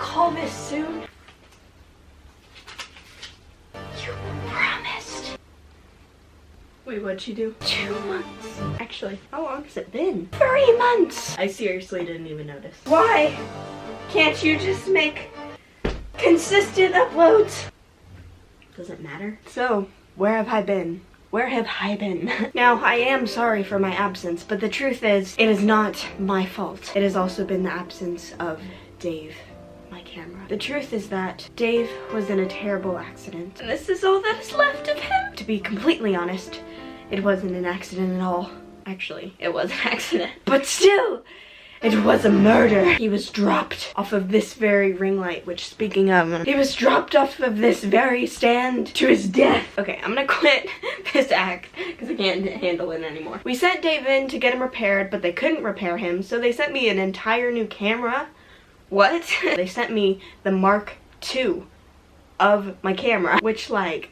call this soon? You promised. Wait, what'd she do? 2 months. Actually, how long has it been? 3 months. I seriously didn't even notice. Why can't you just make consistent uploads? Does it matter? So, where have I been? Where have I been? Now, I am sorry for my absence, but the truth is, it is not my fault. It has also been the absence of Dave, my camera. The truth is that Dave was in a terrible accident, and this is all that is left of him. To be completely honest, it wasn't an accident at all. Actually, it was an accident. But still, it was a murder. He was dropped off of this very ring light, which, speaking of, he was dropped off of this very stand to his death. Okay, I'm gonna quit this act because I can't handle it anymore. We sent Dave in to get him repaired, but they couldn't repair him, so they sent me an entire new camera. What? They sent me the Mark II of my camera, which, like,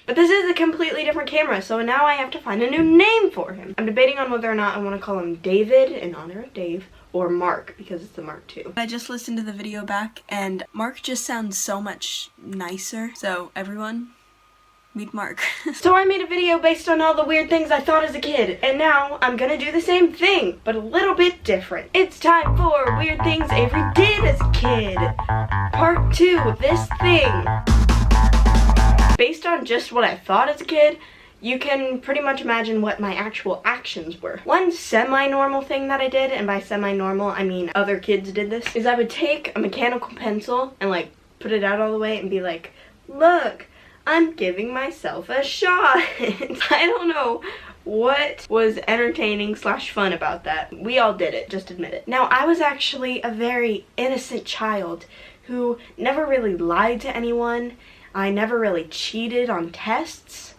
but this is a completely different camera, so now I have to find a new name for him. I'm debating on whether or not I want to call him David in honor of Dave, or Mark because it's the Mark II. I just listened to the video back, and Mark just sounds so much nicer. So everyone, meet Mark. So I made a video based on all the weird things I thought as a kid, and now I'm gonna do the same thing, but a little bit different. It's time for Weird Things Avery Did as a Kid, Part 2, This Thing. Based on just what I thought as a kid, you can pretty much imagine what my actual actions were. One semi-normal thing that I did, and by semi-normal I mean other kids did this, is I would take a mechanical pencil and like put it out all the way and be like, look, I'm giving myself a shot. I don't know what was entertaining / fun about that. We all did it, just admit it. Now, I was actually a very innocent child who never really lied to anyone. I never really cheated on tests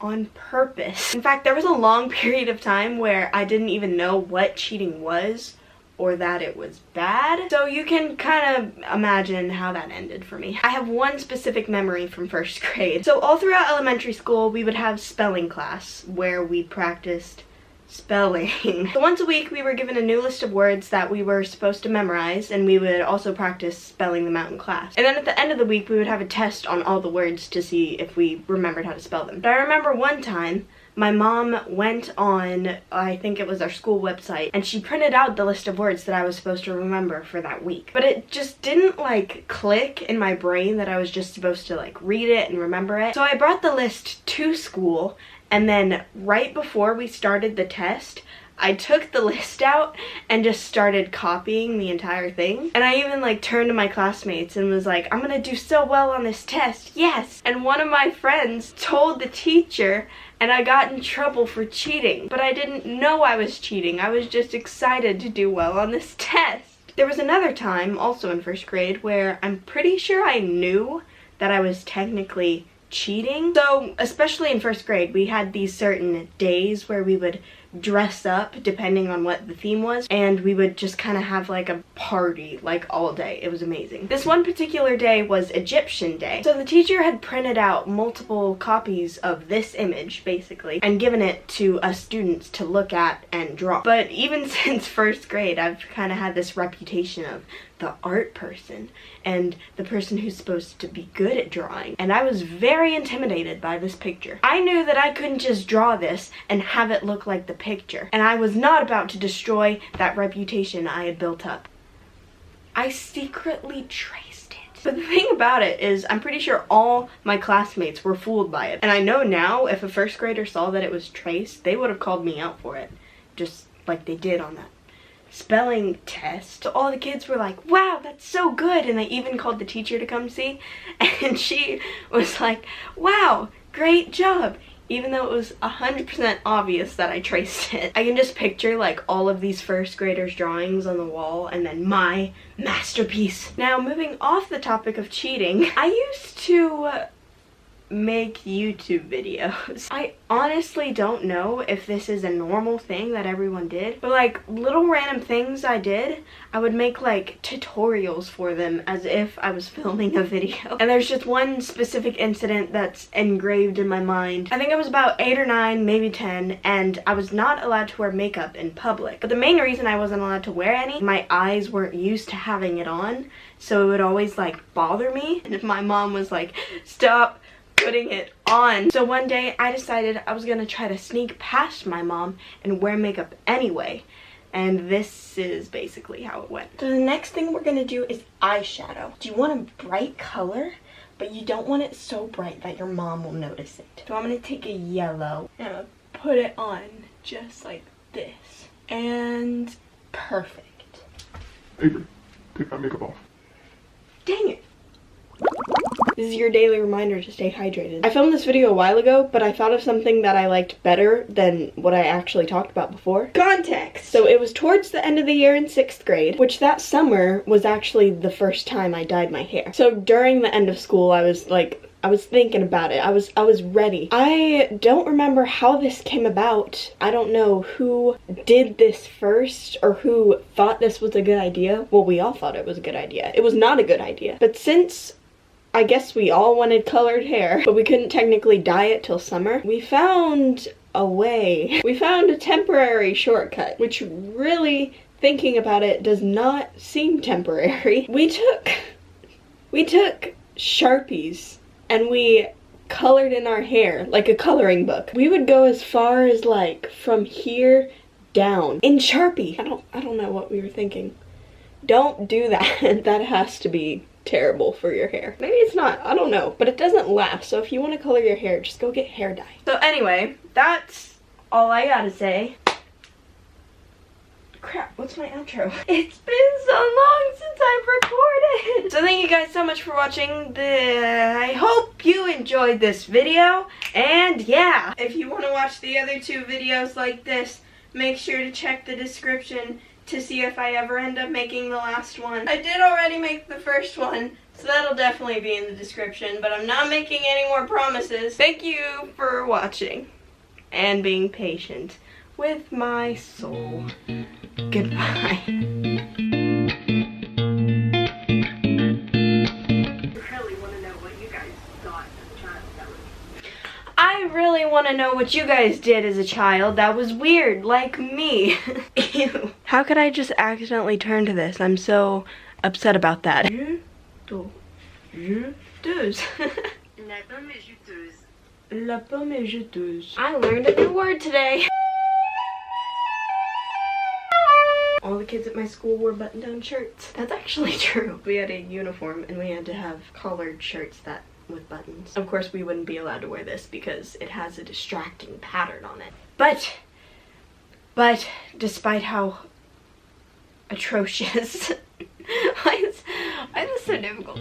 on purpose. In fact, there was a long period of time where I didn't even know what cheating was or that it was bad. So you can kind of imagine how that ended for me. I have one specific memory from 1st grade. So all throughout elementary school, we would have spelling class where we practiced spelling. So once a week we were given a new list of words that we were supposed to memorize, and we would also practice spelling them out in class. And then at the end of the week we would have a test on all the words to see if we remembered how to spell them. But I remember one time my mom went on, I think it was our school website, and she printed out the list of words that I was supposed to remember for that week. But it just didn't like click in my brain that I was just supposed to like read it and remember it. So I brought the list to school, and then right before we started the test, I took the list out and just started copying the entire thing. And I even like turned to my classmates and was like, I'm gonna do so well on this test, yes! And one of my friends told the teacher, and I got in trouble for cheating. But I didn't know I was cheating. I was just excited to do well on this test. There was another time, also in 1st grade, where I'm pretty sure I knew that I was technically cheating. So, especially in 1st grade, we had these certain days where we would dress up depending on what the theme was, and we would just kind of have like a party like all day. It was amazing. This one particular day was Egyptian Day. So the teacher had printed out multiple copies of this image basically and given it to us students to look at and draw. But even since 1st grade, I've kind of had this reputation of the art person and the person who's supposed to be good at drawing, and I was very intimidated by this picture. I knew that I couldn't just draw this and have it look like the picture, and I was not about to destroy that reputation I had built up. I secretly traced it. But the thing about it is, I'm pretty sure all my classmates were fooled by it, and I know now if a 1st grader saw that it was traced, they would have called me out for it, just like they did on that spelling test. So all the kids were like, wow, that's so good, and they even called the teacher to come see, and she was like, wow, great job, even though it was 100% obvious that I traced it. I can just picture like all of these 1st graders' drawings on the wall and then my masterpiece. Now, moving off the topic of cheating, I used to make YouTube videos. I honestly don't know if this is a normal thing that everyone did, but like little random things I did, I would make like tutorials for them as if I was filming a video. And there's just one specific incident that's engraved in my mind. I think I was about 8 or 9, maybe 10, and I was not allowed to wear makeup in public. But the main reason I wasn't allowed to wear any, my eyes weren't used to having it on, so it would always like bother me. And if my mom was like, stop putting it on. So one day I decided I was gonna try to sneak past my mom and wear makeup anyway. And this is basically how it went. So the next thing we're gonna do is eyeshadow. Do you want a bright color, but you don't want it so bright that your mom will notice it? So I'm gonna take a yellow and I'm gonna put it on just like this. And perfect. Avery, take that makeup off. Dang it. This is your daily reminder to stay hydrated. I filmed this video a while ago, but I thought of something that I liked better than what I actually talked about before. Context! So it was towards the end of the year in 6th grade, which that summer was actually the first time I dyed my hair. So during the end of school, I was thinking about it. I was ready. I don't remember how this came about. I don't know who did this first or who thought this was a good idea. Well, we all thought it was a good idea. It was not a good idea. But since I guess we all wanted colored hair, but we couldn't technically dye it till summer, we found a way. We found a temporary shortcut, which really, thinking about it, does not seem temporary. We took Sharpies and we colored in our hair like a coloring book. We would go as far as like from here down in Sharpie. I don't know what we were thinking. Don't do that. That has to be terrible for your hair. Maybe it's not, I don't know, but it doesn't last. So if you want to color your hair, just go get hair dye. So anyway, that's all I gotta say. Crap, what's my outro? It's been so long since I've recorded. So thank you guys so much for watching. I hope you enjoyed this video. And yeah, if you want to watch the other 2 videos like this, make sure to check the description to see if I ever end up making the last one. I did already make the first one, so that'll definitely be in the description, but I'm not making any more promises. Thank you for watching and being patient with my soul. Goodbye. I really want to know what you guys did as a child that was weird, like me. Ew. How could I just accidentally turn to this? I'm so upset about that. Juteuse. La pomme est juteuse. La pomme est juteuse. I learned a new word today. All the kids at my school wore button-down shirts. That's actually true. We had a uniform and we had to have collared shirts that with buttons. Of course, we wouldn't be allowed to wear this because it has a distracting pattern on it. But despite how atrocious, why is this so difficult?